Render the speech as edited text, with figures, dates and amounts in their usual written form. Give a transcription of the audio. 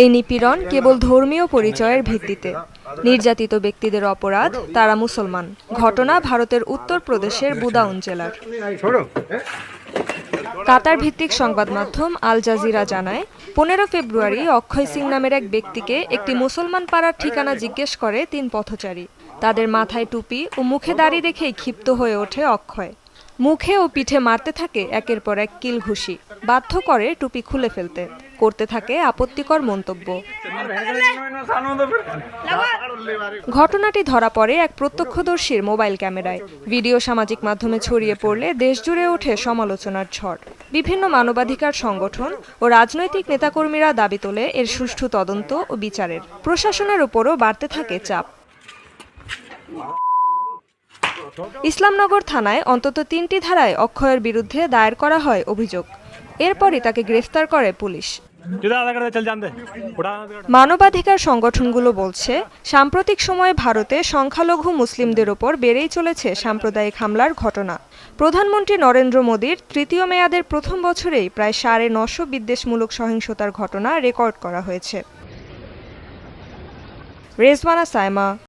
এই নিপীড়ন কেবল ধর্মীয় পরিচয়ের ভিত্তিতে। নির্যাতিত ব্যক্তিদের অপরাধ, তারা মুসলমান। ঘটনা ভারতের উত্তরপ্রদেশের বুদাউন জেলার। কাতার ভিত্তিক সংবাদ মাধ্যম আল জাজিরা জানায়, 15 ফেব্রুয়ারি অক্ষয় সিং নামের এক ব্যক্তিকে একটি মুসলমান পাড়ার ঠিকানা জিজ্ঞেস করে 3 পথচারী। তাদের মাথায় টুপি ও মুখে দাড়ি দেখেই ক্ষিপ্ত হয়ে ওঠে অক্ষয়। মুখে ও পিঠে মারতে থাকে একের পর এক কিল ঘুষি, বাধ্য করে টুপি খুলে ফেলতে। করতে থাকে আপত্তিকর মন্তব্য। ঘটনাটি ধরা পড়ে এক প্রত্যক্ষদর্শীর মোবাইল ক্যামেরায়। ভিডিও সামাজিক মাধ্যমে ছড়িয়ে পড়লে দেশজুড়ে ওঠে সমালোচনার ঝড়। বিভিন্ন মানবাধিকার সংগঠন ও রাজনৈতিক নেতাকর্মীরা দাবি তোলে এর সুষ্ঠু তদন্ত ও বিচারের। প্রশাসনের উপরও বাড়তে থাকে চাপ। ইসলামনগর থানায় অন্তত 3টি ধারায় অক্ষয়ের বিরুদ্ধে দায়ের করা হয় অভিযোগ। এরপরই তাকে গ্রেফতার করে পুলিশ। মানবাধিকার সংগঠনগুলো বলছে, সাম্প্রতিক সময়ে ভারতে সংখ্যালঘু মুসলিমদের ওপর বেড়েই চলেছে সাম্প্রদায়িক হামলার ঘটনা। প্রধানমন্ত্রী নরেন্দ্র মোদীর 3য় মেয়াদের প্রথম বছরেই প্রায় 950 বিদ্বেষমূলক সহিংসতার ঘটনা রেকর্ড করা হয়েছে। রেজওয়ানা সাইমা,